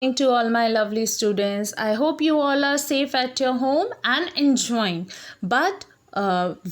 Morning to all my lovely students. I hope you all are safe at your home and enjoying. But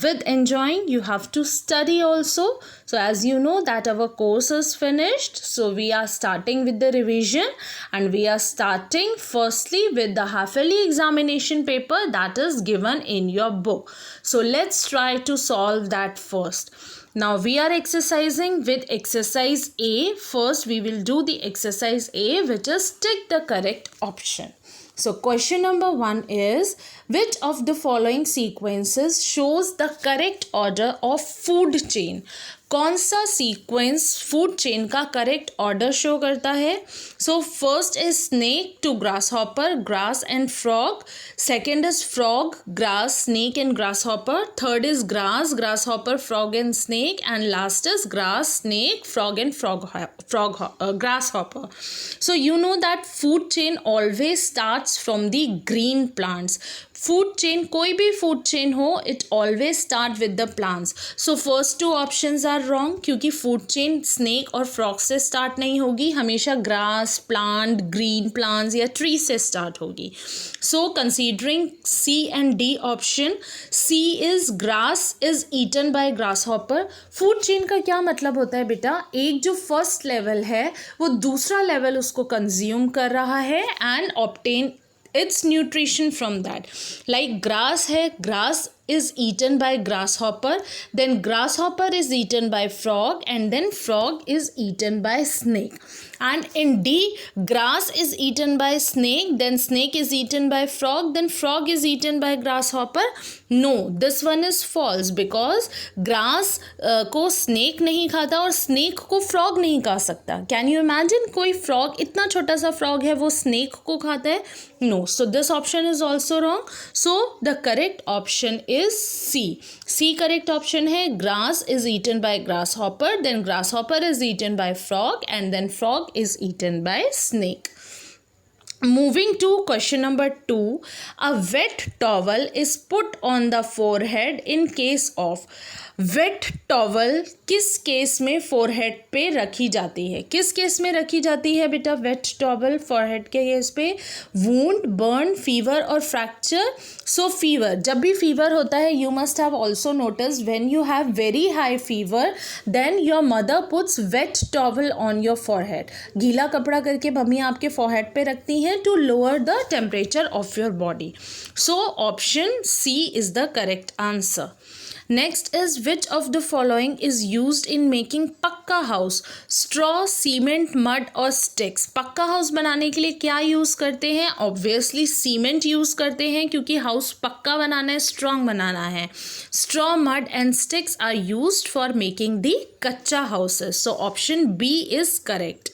with enjoying, you have to study also. So, as you know, that our course is finished. So, we are starting with the revision and we are starting firstly with the half-yearly examination paper that is given in your book. So, let's try to solve that first. Now we are exercising with exercise A. First we will do the exercise A, which is tick the correct option. So question number 1 is, which of the following sequences shows the correct order of food chain? कौन सा sequence food chain का correct order show करता है? So first is snake to grasshopper, grass and frog. Second is frog, grass, snake and grasshopper. Third is grass, grasshopper, frog and snake. And last is grass, snake, frog and grasshopper. So you know that food chain always starts from the green plants. Food chain, कोई भी food chain हो, it always start with the plants. So first two options are wrong, क्योंकि food chain snake और frog से start नहीं होगी, हमेशा grass, plant, green plants या ट्री से स्टार्ट होगी. So considering C and D option, C is grass is eaten by grasshopper. Food chain का क्या मतलब होता है बेटा? एक जो फर्स्ट लेवल है वो दूसरा लेवल उसको कंज्यूम कर रहा है and obtain its nutrition from that. Like grass है, grass is eaten by grasshopper, then grasshopper is eaten by frog, and then frog is eaten by snake. And in D, grass is eaten by snake, then snake is eaten by frog, then frog is eaten by grasshopper. No, this one is false, because grass को snake नहीं खाता और snake को frog नहीं खा सकता. Can you imagine? कोई frog, इतना छोटा सा frog है, वो snake को खाता है? No, so this option is also wrong. So the correct option is C. C correct option है. Grass is eaten by grasshopper, then grasshopper is eaten by frog, and then frog is eaten by snake. Moving to question number 2, a wet towel is put on the forehead in case of. Wet towel किस case में forehead पे रखी जाती है? किस case में रखी जाती है बेटा वेट टॉवल फोरहेड के केस पे? वूंड, बर्न, फीवर और फ्रैक्चर. सो फीवर, जब भी फीवर होता है, you must have also notice when you have very high fever, then your mother puts wet towel on your forehead. गीला कपड़ा करके मम्मी आपके फोरहेड पे रखती हैं to lower the temperature of your body. So option C is the correct answer. Next is, which of the following is used in making पक्का house? Straw, cement, mud और स्टिक्स. पक्का हाउस बनाने के लिए क्या यूज़ करते हैं? Obviously cement use करते हैं, क्योंकि हाउस पक्का बनाना है, स्ट्रॉन्ग बनाना है. Straw, mud and sticks are used for making the kutcha houses. So option B is correct.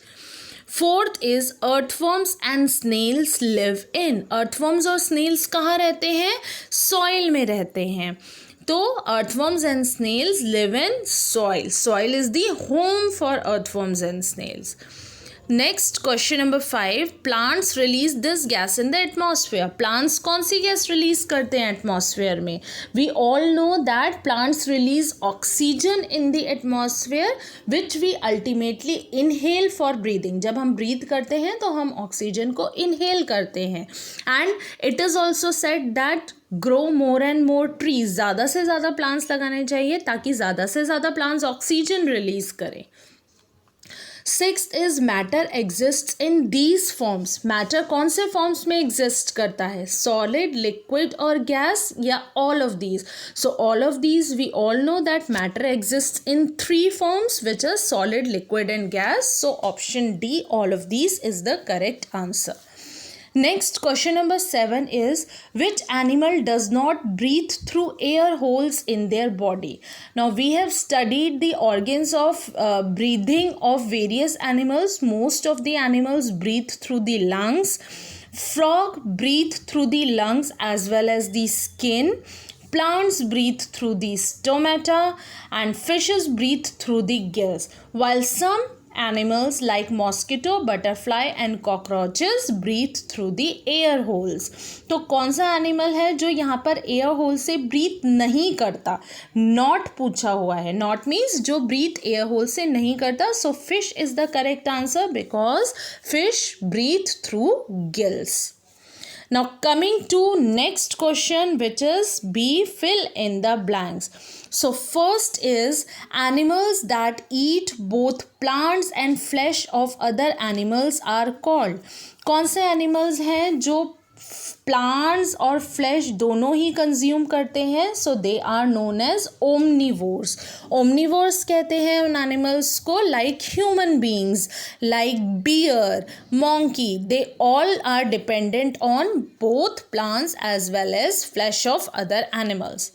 Fourth is, earthworms and snails live in. Earthworms और स्नेल्स कहाँ रहते हैं? सॉइल में रहते हैं. तो earthworms and snails live in soil. Soil is the home for earthworms and snails. Next, question number 5, plants release this gas in the atmosphere. Plants कौन सी gas release करते हैं एटमॉस्फेयर में? We all know that plants release oxygen in the atmosphere, which we ultimately inhale for breathing. जब हम breathe करते हैं तो हम ऑक्सीजन को inhale करते हैं. And it is also said that grow more and more trees. ज़्यादा से ज़्यादा प्लांट्स लगाने चाहिए ताकि ज़्यादा से ज़्यादा प्लांट्स ऑक्सीजन रिलीज करें. Sixth is, matter exist in these forms. Matter कौन से फॉर्म्स में एग्जिस्ट करता है? सॉलिड, लिक्विड और गैस, या all of these? So all of these, we all know that matter exist in 3 forms, which is solid, liquid and gas. So option D, all of these is the correct answer. Next, question number 7 is, which animal does not breathe through air holes in their body? Now, we have studied the organs of breathing of various animals. Most of the animals breathe through the lungs. Frog breathe through the lungs as well as the skin. Plants breathe through the stomata, and fishes breathe through the gills. While some Animals like mosquito, butterfly and cockroaches breathe through the air holes. तो कौन सा animal है जो यहाँ पर air hole से breathe नहीं करता? नॉट पूछा हुआ है. नॉट मीन्स जो ब्रीथ एयर होल से नहीं करता. So fish is the correct answer because fish breathe through gills. Now coming to next question, which is B, fill in the blanks. So first is animals that eat both plants and flesh of other animals are called. कौन से animals हैं जो plants और flash दोनों ही consume करते हैं? So they are known as omnivores. Omnivores कहते हैं उन एनिमल्स को like human beings, like bear, monkey. They all are dependent on both plants as well as flesh of other animals.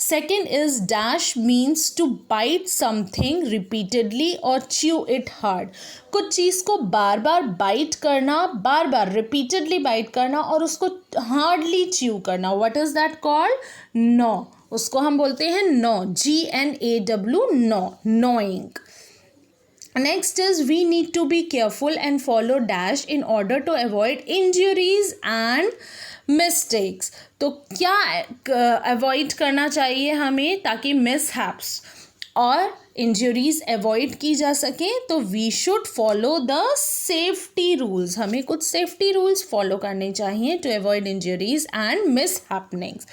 Second is dash means to bite something repeatedly or chew it hard. कुछ चीज़ को बार बार bite करना, बार बार repeatedly bite करना और उसको hardly chew करना. What is that called? नॉ. उसको हम बोलते हैं नॉ. GNAW, नॉ, knowing. Next is we need to be careful and follow dash in order to avoid injuries and mistakes. तो क्या अवॉइड करना चाहिए हमें ताकि मिसहैप्स और इंजरीज अवॉइड की जा सके? तो we should follow the safety rules. हमें कुछ सेफ्टी रूल्स फॉलो करने चाहिए to avoid injuries and mishappenings.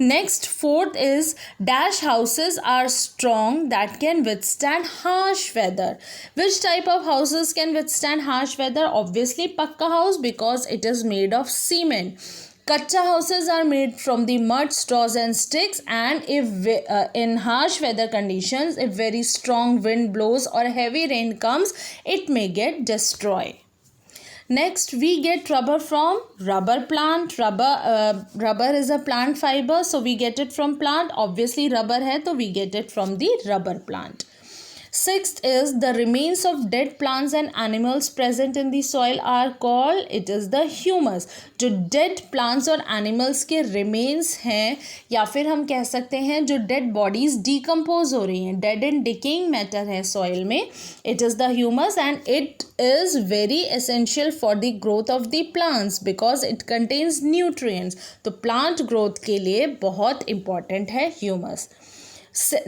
Next, fourth is dash houses are strong that can withstand harsh weather. Which type of houses can withstand harsh weather? Obviously pakka house because it is made of cement. Kacha houses are made from the mud, straws and sticks, and if in harsh weather conditions, if very strong wind blows or heavy rain comes, it may get destroyed. Next, we get rubber from rubber plant. Rubber is a plant fiber, so we get it from plant. Obviously rubber है तो we get it from the rubber plant. Sixth is the remains of dead plants and animals present in the soil are called, it is the humus. जो dead plants और animals के remains हैं या फिर हम कह सकते हैं जो dead bodies decompose हो रही हैं, dead and decaying matter है soil में, it is the humus and it is very essential for the growth of the plants because it contains nutrients. तो plant growth के लिए बहुत important है humus.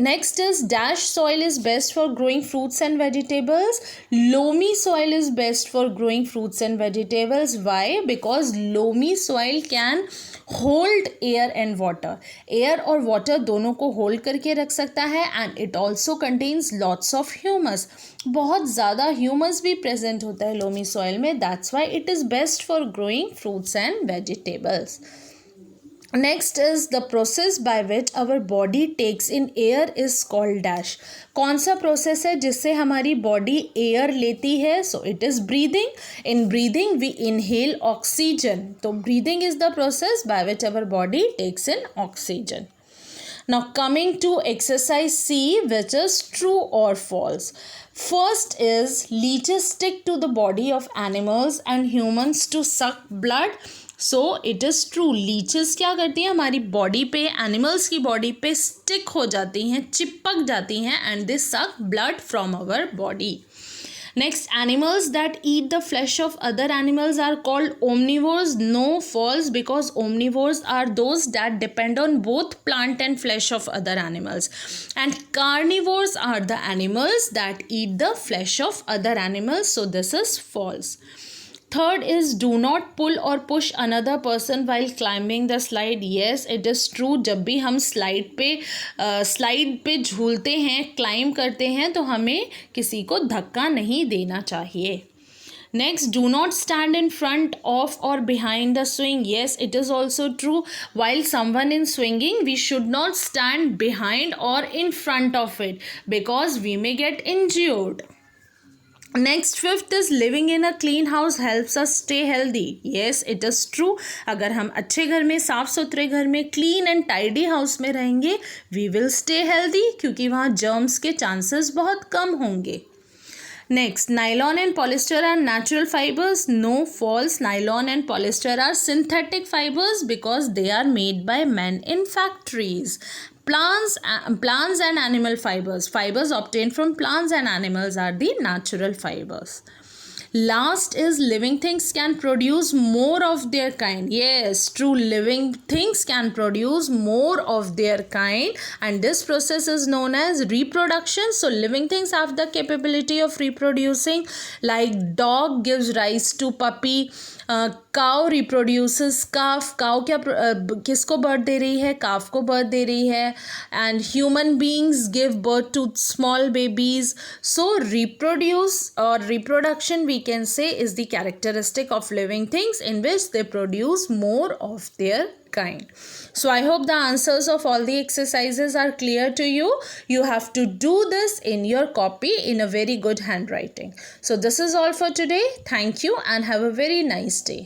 Next is dash soil is best for growing fruits and vegetables. Loamy soil is best for growing fruits and vegetables. Why? Because loamy soil can hold air and water. Air और water दोनों को hold करके रख सकता है and it also contains lots of humus. बहुत ज़्यादा humus भी present होता है loamy soil में. That's why it is best for growing fruits and vegetables. Next is the process by which our body takes in air is called dash. कौन सा process है जिससे हमारी बॉडी एयर लेती है? So it is breathing. In breathing we inhale oxygen. तो breathing is the process by which our body takes in oxygen. Now coming to exercise C, which is true or false. First is leeches stick to the body of animals and humans to suck blood. So it is true. Leches क्या करती हैं? हमारी body पे, animals की body पे stick हो जाती हैं, चिपक जाती हैं and they suck blood from our body. Next, animals that eat the flesh of other animals are called omnivores. No, false, because omnivores are those that depend on both plant and flesh of other animals. And carnivores are the animals that eat the flesh of other animals. So this is false. Third is do not pull or push another person while climbing the slide. Yes, it is true. जब भी हम slide पे झूलते हैं, climb करते हैं, तो हमें किसी को धक्का नहीं देना चाहिए. Next, do not stand in front of or behind the swing. Yes, it is also true. While someone is swinging, we should not stand behind or in front of it because we may get injured. Next, fifth is living in a clean house helps us stay healthy. Yes, it is true. अगर हम अच्छे घर में, साफ सुथरे घर में, clean and tidy house में रहेंगे, we will stay healthy क्योंकि वहाँ जर्म्स के चांसेस बहुत कम होंगे. Next, nylon and polyester are natural fibers. No, false. Nylon and polyester are synthetic fibers because they are made by men in factories. Plants and animal fibers. Fibers obtained from plants and animals are the natural fibers. Last is living things can produce more of their kind. Yes, true, living things can produce more of their kind, and this process is known as reproduction. So living things have the capability of reproducing, like dog gives rise to puppy, cow reproduces calf. Cow क्या किसको birth दे रही है? काफ को birth दे रही है. And human beings give birth to small babies. So reproduce or reproduction we can say is the characteristic of living things in which they produce more of their kind. So I hope the answers of all the exercises are clear to you. You have to do this in your copy in a very good handwriting. So this is all for today. Thank you and have a very nice day.